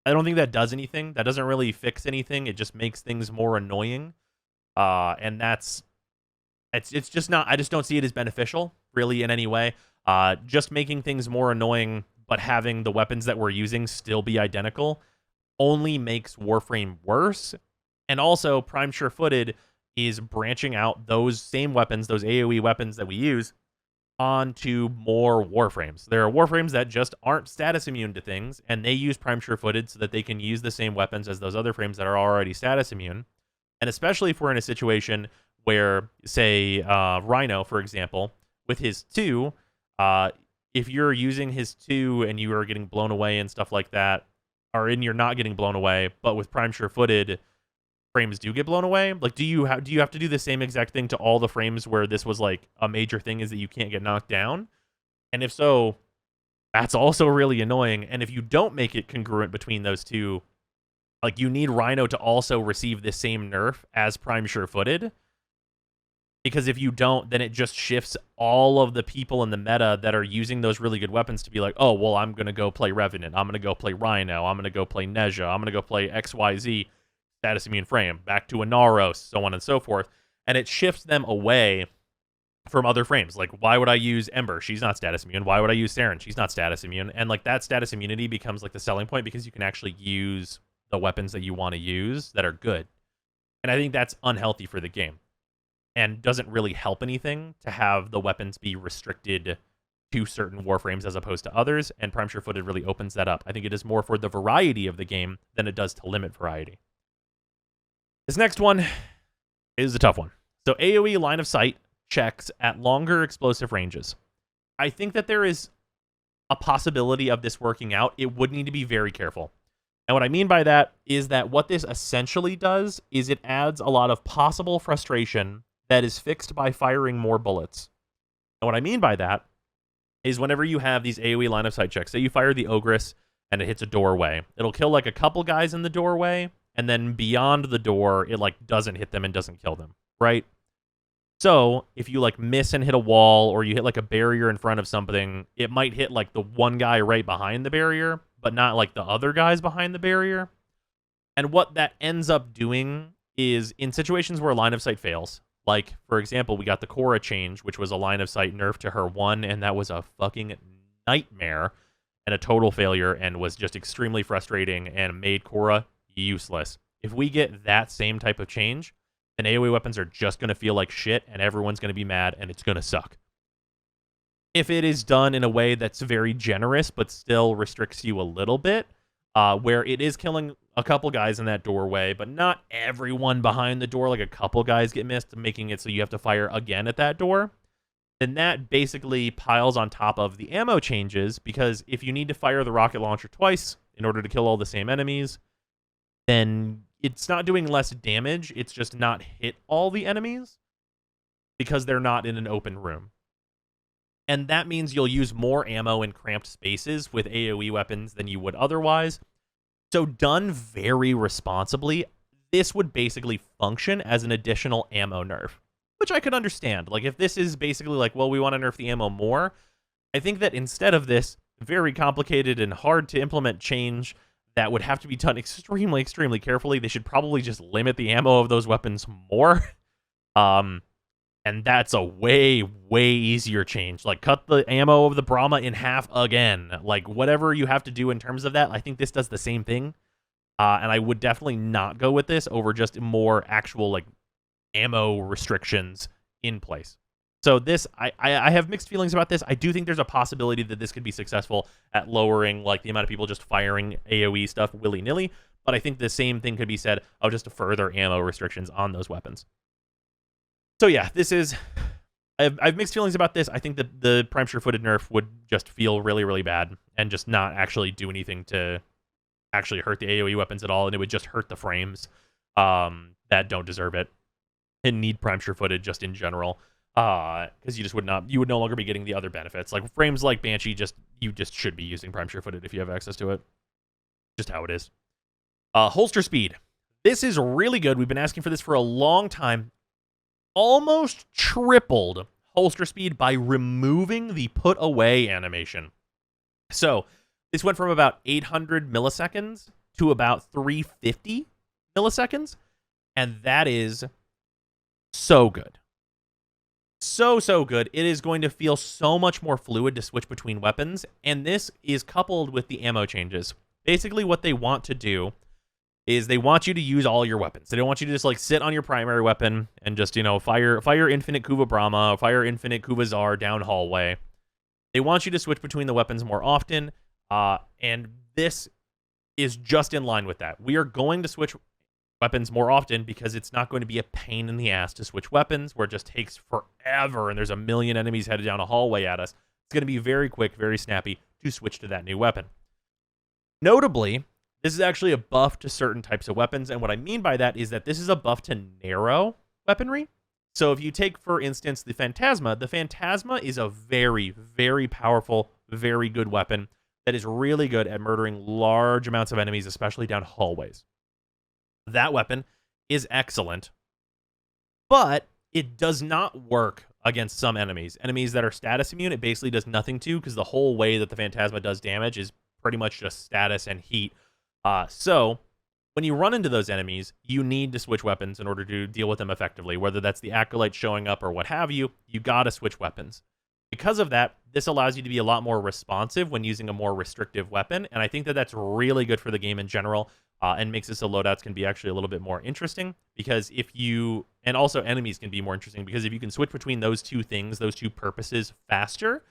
I don't think that does anything. That doesn't really fix anything. It just makes things more annoying. And that's... It's just not... I just don't see it as beneficial, really, in any way. Just making things more annoying, but having the weapons that we're using still be identical, only makes Warframe worse. And also, Prime Sure-Footed is branching out those same weapons, those AoE weapons that we use, onto more Warframes. There are Warframes that just aren't status immune to things, and they use Prime Sure-Footed so that they can use the same weapons as those other frames that are already status immune. And especially if we're in a situation where, say, Rhino, for example, with his 2, if you're using his 2 and you are getting blown away and stuff like that, or you're not getting blown away, but with Prime Sure-Footed, frames do get blown away. Do you have to do the same exact thing to all the frames where this was a major thing, is that you can't get knocked down? And if so, that's also really annoying. And if you don't make it congruent between those two, you need Rhino to also receive the same nerf as Prime Sure-Footed, because if you don't, then it just shifts all of the people in the meta that are using those really good weapons to be oh, well, I'm going to go play Revenant, I'm going to go play Rhino, I'm going to go play Neja, I'm going to go play XYZ status immune frame, back to Inaros, so on and so forth, and it shifts them away from other frames. Why would I use Ember? She's not status immune. Why would I use Saren? She's not status immune. And that status immunity becomes the selling point, because you can actually use the weapons that you want to use that are good. And I think that's unhealthy for the game, and doesn't really help anything to have the weapons be restricted to certain Warframes as opposed to others, and Prime Sure-Footed really opens that up. I think it is more for the variety of the game than it does to limit variety. This next one is a tough one. So AoE line of sight checks at longer explosive ranges. I think that there is a possibility of this working out. It would need to be very careful. And what I mean by that is that what this essentially does is it adds a lot of possible frustration that is fixed by firing more bullets. And what I mean by that is whenever you have these AoE line of sight checks, say you fire the Ogress and it hits a doorway. It'll kill like a couple guys in the doorway, and then beyond the door, it like doesn't hit them and doesn't kill them, right? So if you like miss and hit a wall, or you hit like a barrier in front of something, it might hit like the one guy right behind the barrier, but not like the other guys behind the barrier. And what that ends up doing is in situations where line of sight fails, like, for example, we got the Korra change, which was a line of sight nerf to her 1, and that was a fucking nightmare and a total failure and was just extremely frustrating and made Korra useless. If we get that same type of change, then AoE weapons are just going to feel like shit, and everyone's going to be mad, and it's going to suck. If it is done in a way that's very generous, but still restricts you a little bit, where it is killing a couple guys in that doorway, but not everyone behind the door, like a couple guys get missed, making it so you have to fire again at that door, then that basically piles on top of the ammo changes, because if you need to fire the rocket launcher twice in order to kill all the same enemies, then it's not doing less damage, it's just not hit all the enemies, because they're not in an open room. And that means you'll use more ammo in cramped spaces with AoE weapons than you would otherwise. So done very responsibly, this would basically function as an additional ammo nerf, which I could understand. Like, if this is basically like, well, we want to nerf the ammo more, I think that instead of this very complicated and hard to implement change that would have to be done extremely, extremely carefully, they should probably just limit the ammo of those weapons more. And that's a way, way easier change. Like, cut the ammo of the Brahma in half again. Like, whatever you have to do in terms of that, I think this does the same thing. And I would definitely not go with this over just more actual, like, ammo restrictions in place. So this, I have mixed feelings about this. I do think there's a possibility that this could be successful at lowering, like, the amount of people just firing AoE stuff willy-nilly. But I think the same thing could be said of just further ammo restrictions on those weapons. So yeah, this is... I've mixed feelings about this. I think that the prime sure-footed nerf would just feel really, really bad and just not actually do anything to actually hurt the AoE weapons at all, and it would just hurt the frames that don't deserve it and need prime sure-footed just in general, because you would no longer be getting the other benefits. Like, frames like Banshee, you just should be using prime sure-footed if you have access to it. Just how it is. Holster speed. This is really good. We've been asking for this for a long time. Almost tripled holster speed by removing the put away animation. So this went from about 800 milliseconds to about 350 milliseconds, and that is so good. So good. It is going to feel so much more fluid to switch between weapons, and this is coupled with the ammo changes. Basically what they want to do is they want you to use all your weapons. They don't want you to just like sit on your primary weapon and just, fire infinite Kuva Brahma, fire infinite Kuva Zar down hallway. They want you to switch between the weapons more often, and this is just in line with that. We are going to switch weapons more often because it's not going to be a pain in the ass to switch weapons where it just takes forever and there's a million enemies headed down a hallway at us. It's going to be very quick, very snappy to switch to that new weapon. Notably, this is actually a buff to certain types of weapons, and what I mean by that is that this is a buff to narrow weaponry. So if you take, for instance, the Phantasma is a very, very powerful, very good weapon that is really good at murdering large amounts of enemies, especially down hallways. That weapon is excellent, but it does not work against some enemies. Enemies that are status immune, it basically does nothing to, because the whole way that the Phantasma does damage is pretty much just status and heat. So when you run into those enemies, you need to switch weapons in order to deal with them effectively. Whether that's the Acolyte showing up or what have you, you gotta switch weapons. Because of that, this allows you to be a lot more responsive when using a more restrictive weapon, and I think that that's really good for the game in general, and makes it so loadouts can be actually a little bit more interesting, because and also enemies can be more interesting, because if you can switch between those two things, those two purposes faster,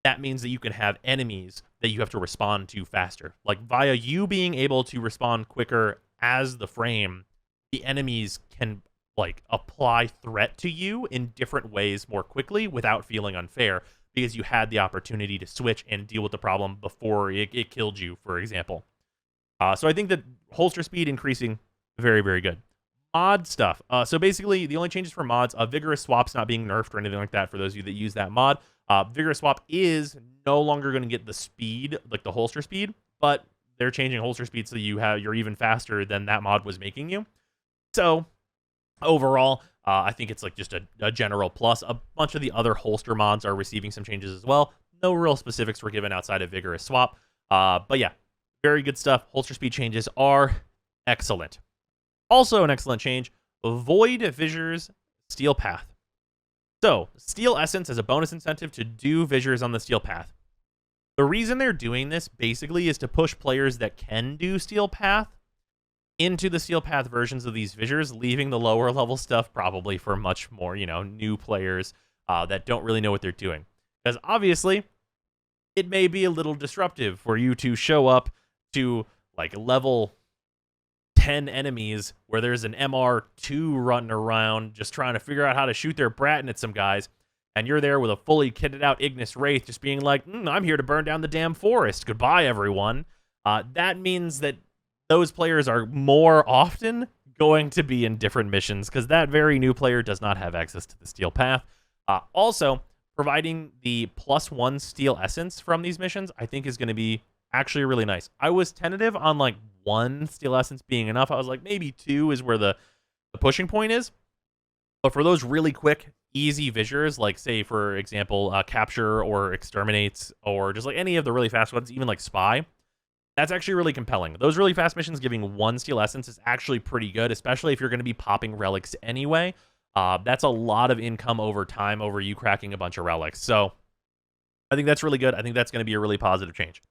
that means that you can have enemies that you have to respond to faster. Like, via you being able to respond quicker as the frame, the enemies can, like, apply threat to you in different ways more quickly without feeling unfair, because you had the opportunity to switch and deal with the problem before it killed you, for example. So I think that holster speed increasing, very, very good. Mod stuff. So basically, the only changes for mods, Vigorous Swap's not being nerfed or anything like that for those of you that use that mod. Vigorous Swap is no longer going to get the speed, like the holster speed, but they're changing holster speed so you're even faster than that mod was making you. So overall, I think it's like just a general plus. A bunch of the other holster mods are receiving some changes as well. No real specifics were given outside of Vigorous Swap. But yeah, very good stuff. Holster speed changes are excellent. Also an excellent change, Void Fissures Steel Path. So, Steel Essence as a bonus incentive to do Fissures on the Steel Path. The reason they're doing this basically is to push players that can do Steel Path into the Steel Path versions of these Fissures, leaving the lower level stuff probably for much more, new players that don't really know what they're doing. Because obviously, it may be a little disruptive for you to show up to like level 10 enemies where there's an MR2 running around just trying to figure out how to shoot their Bratten at some guys, and you're there with a fully kitted out Ignis Wraith just being like, I'm here to burn down the damn forest. Goodbye, everyone. That means that those players are more often going to be in different missions because that very new player does not have access to the Steel Path. Also, providing the +1 Steel Essence from these missions, I think is going to be actually really nice. I was tentative on like 1 Steel Essence being enough. I was like, maybe 2 is where the pushing point is. But for those really quick, easy Fissures, like say, for example, Capture or Exterminates, or just like any of the really fast ones, even like Spy, that's actually really compelling. Those really fast missions giving 1 Steel Essence is actually pretty good, especially if you're going to be popping relics anyway. That's a lot of income over time over you cracking a bunch of relics. So I think that's really good. I think that's going to be a really positive change.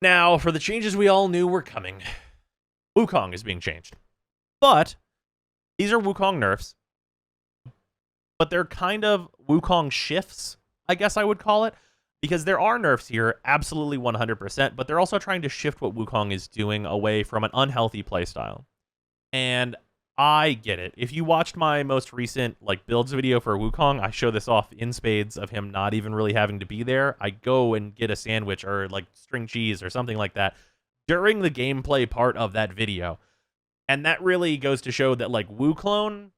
Now, for the changes we all knew were coming, Wukong is being changed. But these are Wukong nerfs. But they're kind of Wukong shifts, I guess I would call it. Because there are nerfs here, absolutely 100%, but they're also trying to shift what Wukong is doing away from an unhealthy playstyle. And I get it. If you watched my most recent builds video for Wukong, I show this off in spades of him not even really having to be there. I go and get a sandwich or string cheese or something like that during the gameplay part of that video. And that really goes to show that Wukong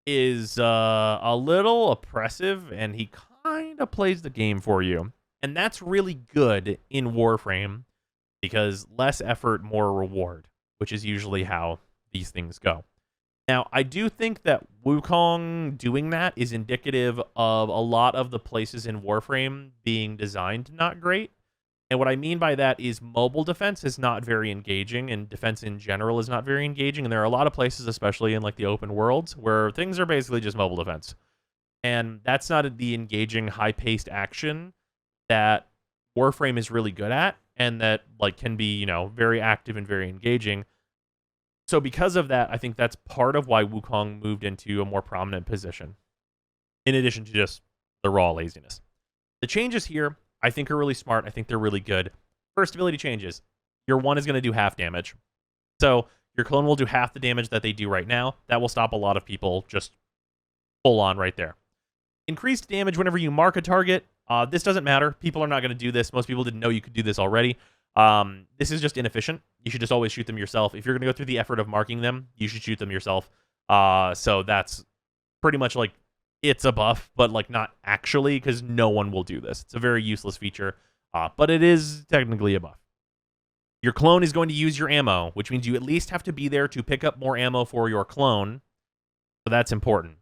is a little oppressive and he kind of plays the game for you. And that's really good in Warframe because less effort, more reward, which is usually how these things go. Now, I do think that Wukong doing that is indicative of a lot of the places in Warframe being designed not great. And what I mean by that is mobile defense is not very engaging, and defense in general is not very engaging. And there are a lot of places, especially in the open worlds, where things are basically just mobile defense. And that's not the engaging, high-paced action that Warframe is really good at, and that can be, very active and very engaging. So because of that, I think that's part of why Wukong moved into a more prominent position, in addition to just the raw laziness. The changes here, I think, are really smart. I think they're really good. First ability changes. Your 1 is going to do half damage. So your clone will do half the damage that they do right now. That will stop a lot of people just full on right there. Increased damage whenever you mark a target. This doesn't matter. People are not going to do this. Most people didn't know you could do this already. This is just inefficient. You should just always shoot them yourself. If you're going to go through the effort of marking them, you should shoot them yourself. So that's pretty much it's a buff, but not actually, because no one will do this. It's a very useless feature, but it is technically a buff. Your clone is going to use your ammo, which means you at least have to be there to pick up more ammo for your clone. So that's important.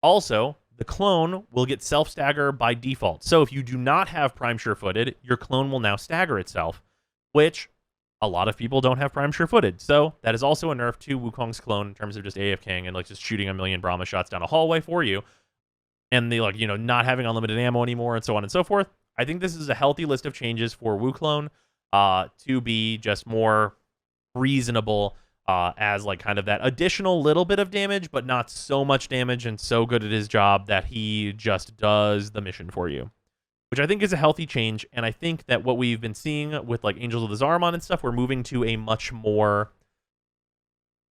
Also, the clone will get self-stagger by default. So if you do not have Prime Sure-Footed, your clone will now stagger itself, which a lot of people don't have Prime Sure-Footed. So that is also a nerf to Wukong's clone in terms of just AFKing and just shooting a million Brahma shots down a hallway for you. And they not having unlimited ammo anymore and so on and so forth. I think this is a healthy list of changes for Wukong to be just more reasonable as kind of that additional little bit of damage, but not so much damage and so good at his job that he just does the mission for you, which I think is a healthy change. And I think that what we've been seeing with Angels of the Zariman and stuff, we're moving to a much more,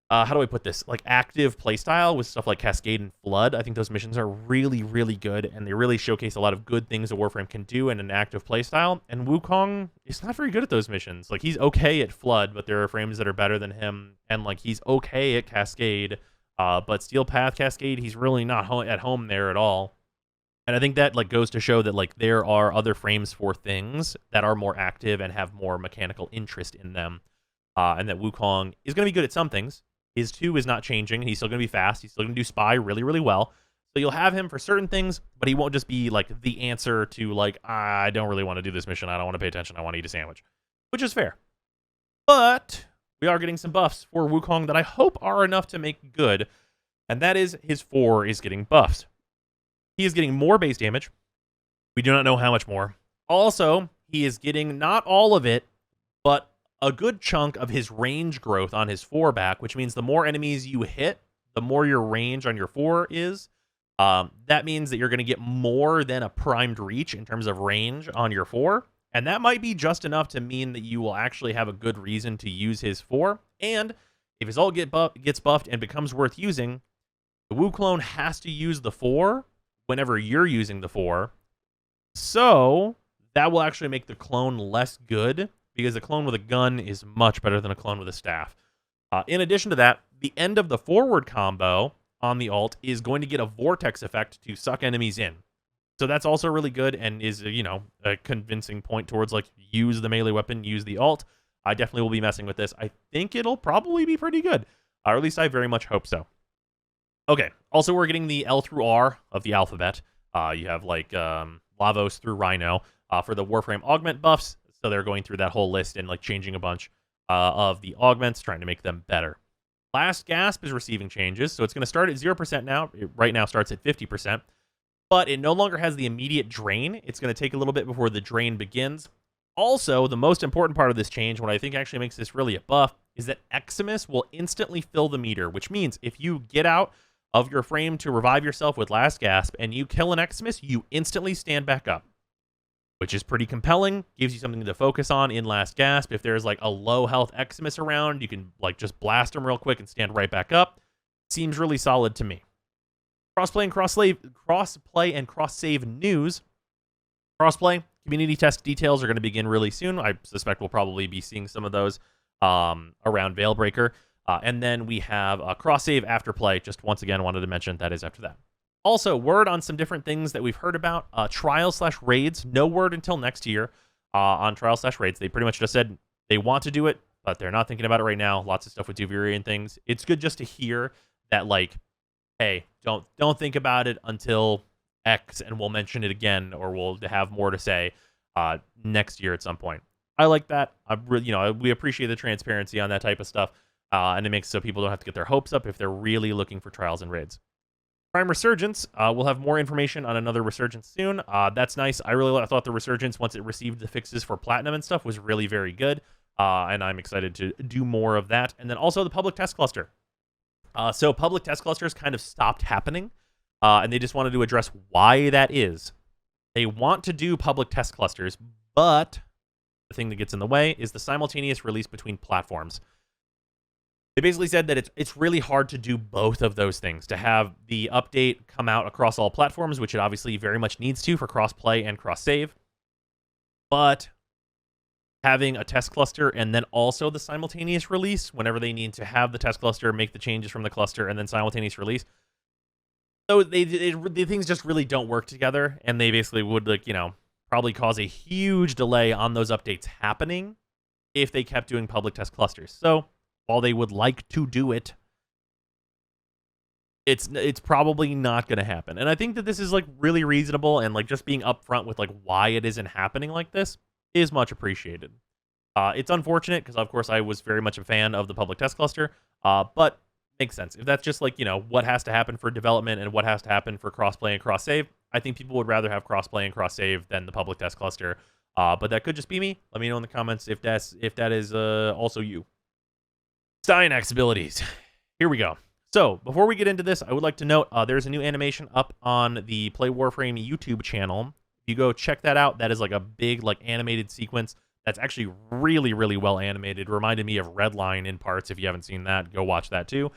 how do I put this, active playstyle with stuff like Cascade and Flood. I think those missions are really, really good, and they really showcase a lot of good things that Warframe can do in an active playstyle. And Wukong is not very good at those missions. He's okay at Flood, but there are frames that are better than him, and he's okay at Cascade, but Steel Path Cascade, he's really not at home there at all. And I think that like goes to show that like there are other frames for things that are more active and have more mechanical interest in them. And that Wukong is going to be good at some things. His 2 is not changing. He's still going to be fast. He's still going to do Spy really, really well. So you'll have him for certain things, but he won't just be like the answer to like, I don't really want to do this mission. I don't want to pay attention. I want to eat a sandwich, which is fair. But we are getting some buffs for Wukong that I hope are enough to make good. And that is his 4 is getting buffs. He is getting more base damage. We do not know how much more. Also, he is getting not all of it, but a good chunk of his range growth on his 4 back, which means the more enemies you hit, the more your range on your 4 is. That means that you're going to get more than a primed reach in terms of range on your 4. And that might be just enough to mean that you will actually have a good reason to use his 4. And if his ult gets buffed and becomes worth using, the Wu clone has to use the 4 whenever you're using the 4. So that will actually make the clone less good, because a clone with a gun is much better than a clone with a staff. In addition to that, the end of the forward combo on the ult is going to get a vortex effect to suck enemies in. So that's also really good and is, you know, a convincing point towards like use the melee weapon, use the ult. I definitely will be messing with this. I think it'll probably be pretty good, or at least I very much hope so. Okay, also we're getting the L through R of the alphabet. You have like Lavos through Rhino for the Warframe augment buffs. So they're going through that whole list and like changing a bunch of the augments, trying to make them better. Last Gasp is receiving changes, so it's going to start at 0% now. It right now starts at 50%, but it no longer has the immediate drain. It's going to take a little bit before the drain begins. Also, the most important part of this change, what I think actually makes this really a buff, is that Eximus will instantly fill the meter, which means if you get out of your frame to revive yourself with Last Gasp and you kill an Eximus, you instantly stand back up, which is pretty compelling, gives you something to focus on in Last Gasp. If there's like a low health Eximus around, you can like just blast them real quick and stand right back up. Seems really solid to me. Crossplay and cross-save news. Crossplay community test details are going to begin really soon. I suspect we'll probably be seeing some of those around Veilbreaker. And then we have a cross-save after play. Just once again, wanted to mention that is after that. Also, word on some different things that we've heard about. Trials/raids. No word until next year on trials/raids. They pretty much just said they want to do it, but they're not thinking about it right now. Lots of stuff with Duviri and things. It's good just to hear that, like, hey, don't think about it until X, and we'll mention it again, or we'll have more to say next year at some point. I like that. We appreciate the transparency on that type of stuff, and it makes so people don't have to get their hopes up if they're really looking for trials and raids. Prime Resurgence, we'll have more information on another Resurgence soon. That's nice. I thought the Resurgence, once it received the fixes for Platinum and stuff, was really very good, and I'm excited to do more of that. And then also the public test cluster. So public test clusters kind of stopped happening, and they just wanted to address why that is. They want to do public test clusters, but the thing that gets in the way is the simultaneous release between platforms. They basically said that it's really hard to do both of those things, to have the update come out across all platforms, which it obviously very much needs to for cross-play and cross-save, but having a test cluster and then also the simultaneous release whenever they need to have the test cluster, make the changes from the cluster, and then simultaneous release. So the things just really don't work together, and they basically would, like, probably cause a huge delay on those updates happening if they kept doing public test clusters. So while they would like to do it, it's probably not going to happen. And I think that this is like really reasonable, and like just being upfront with like why it isn't happening like this is much appreciated. It's unfortunate because of course I was very much a fan of the public test cluster, but makes sense. If that's just like, what has to happen for development and what has to happen for crossplay and cross-save, I think people would rather have crossplay and cross-save than the public test cluster. But that could just be me. Let me know in the comments if that is also you. Styanax abilities. Here we go. So before we get into this, I would like to note there's a new animation up on the Play Warframe YouTube channel. If you go check that out, that is like a big like animated sequence that's actually really, really well animated. Reminded me of Redline in parts. If you haven't seen that, go watch that too.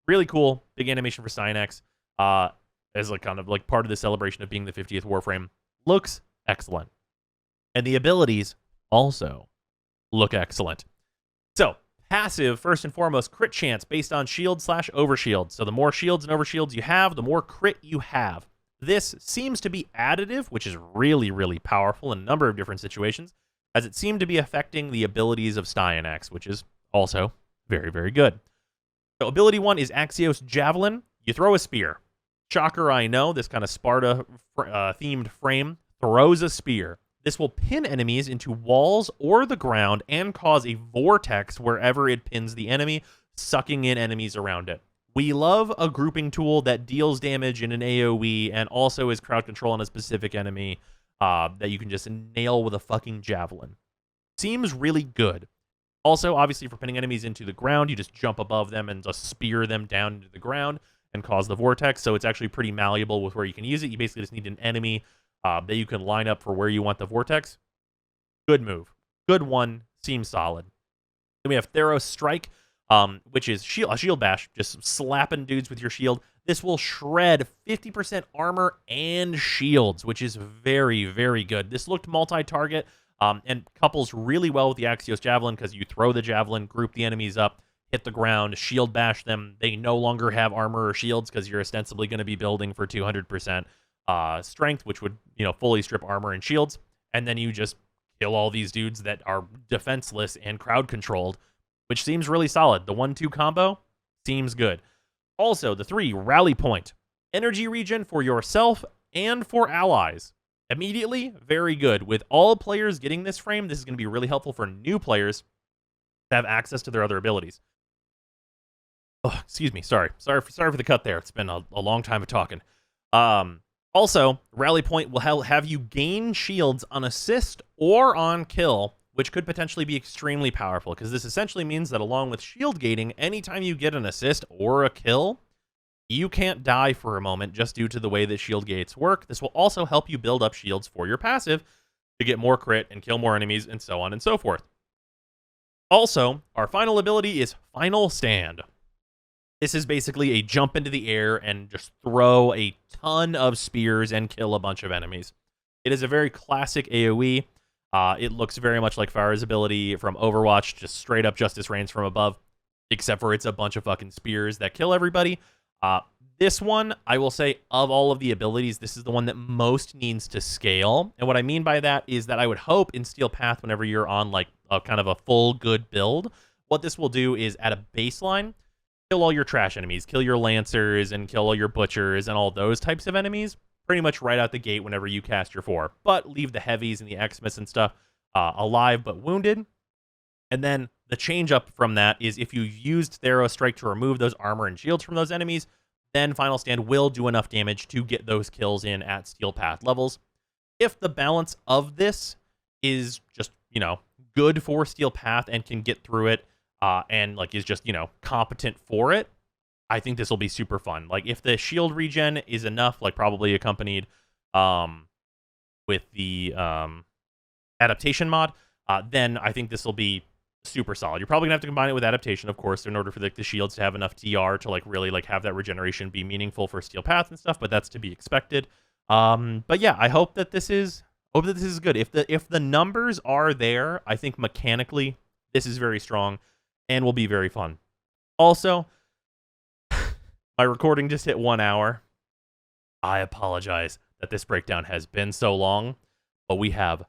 Really cool. Big animation for Styanax. As like kind of like part of the celebration of being the 50th Warframe. Looks excellent. And the abilities also look excellent. So passive, first and foremost, crit chance based on shield/overshield. So the more shields and overshields you have, the more crit you have. This seems to be additive, which is really, really powerful in a number of different situations, as it seemed to be affecting the abilities of Styanax, which is also very, very good. So ability 1 is Axios Javelin. You throw a spear. Shocker, I know, this kind of Sparta-themed frame throws a spear. This will pin enemies into walls or the ground and cause a vortex wherever it pins the enemy, sucking in enemies around it. We love a grouping tool that deals damage in an AoE and also is crowd control on a specific enemy that you can just nail with a fucking javelin. Seems really good. Also, obviously, for pinning enemies into the ground, you just jump above them and just spear them down into the ground and cause the vortex, so it's actually pretty malleable with where you can use it. You basically just need an enemy that you can line up for where you want the vortex. Good move. Good one. Seems solid. Then we have Theros Strike, which is a shield bash, just slapping dudes with your shield. This will shred 50% armor and shields, which is very, very good. This looked multi-target and couples really well with the Axios Javelin because you throw the javelin, group the enemies up, hit the ground, shield bash them. They no longer have armor or shields because you're ostensibly going to be building for 200% strength, which would, fully strip armor and shields. And then you just kill all these dudes that are defenseless and crowd controlled, which seems really solid. The 1-2 combo seems good. Also, the 3, Rally Point. Energy regen for yourself and for allies. Immediately, very good. With all players getting this frame, this is going to be really helpful for new players to have access to their other abilities. Oh, excuse me. Sorry for the cut there. It's been a long time of talking. Also, Rally Point will have you gain shields on assist or on kill, which could potentially be extremely powerful, because this essentially means that along with shield gating, anytime you get an assist or a kill, you can't die for a moment just due to the way that shield gates work. This will also help you build up shields for your passive to get more crit and kill more enemies and so on and so forth. Also, our final ability is Final Stand. This is basically a jump into the air and just throw a ton of spears and kill a bunch of enemies. It is a very classic AoE. It looks very much like Fire's ability from Overwatch, just straight up Justice Rains from above, except for it's a bunch of fucking spears that kill everybody. This one, I will say, of all of the abilities, this is the one that most needs to scale. And what I mean by that is that I would hope in Steel Path, whenever you're on like a kind of a full good build, what this will do is at a baseline, kill all your trash enemies, kill your lancers and kill all your butchers and all those types of enemies pretty much right out the gate whenever you cast your 4. But leave the heavies and the Xmas and stuff alive but wounded. And then the change up from that is if you used Theros Strike to remove those armor and shields from those enemies, then Final Stand will do enough damage to get those kills in at Steel Path levels. If the balance of this is just, good for Steel Path and can get through it and like is just, competent for it, I think this will be super fun. Like if the shield regen is enough, like probably accompanied with the adaptation mod, then I think this will be super solid. You're probably gonna have to combine it with adaptation, of course, in order for the shields to have enough TR to like really like have that regeneration be meaningful for Steel Path and stuff, but that's to be expected. But yeah, I hope that this is good. If the numbers are there, I think mechanically this is very strong and will be very fun. Also, my recording just hit 1 hour. I apologize that this breakdown has been so long, but we have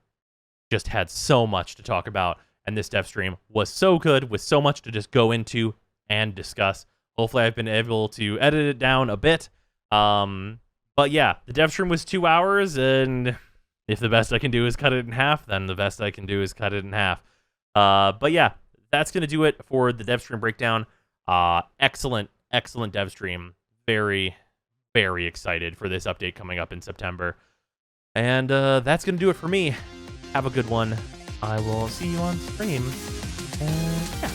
just had so much to talk about, and this dev stream was so good with so much to just go into and discuss. Hopefully I've been able to edit it down a bit. But yeah, the dev stream was 2 hours, and if the best I can do is cut it in half, then the best I can do is cut it in half. But yeah, that's going to do it for the dev stream breakdown. Excellent dev stream. Very, very excited for this update coming up in September. And that's going to do it for me. Have a good one. I will see you on stream. And yeah.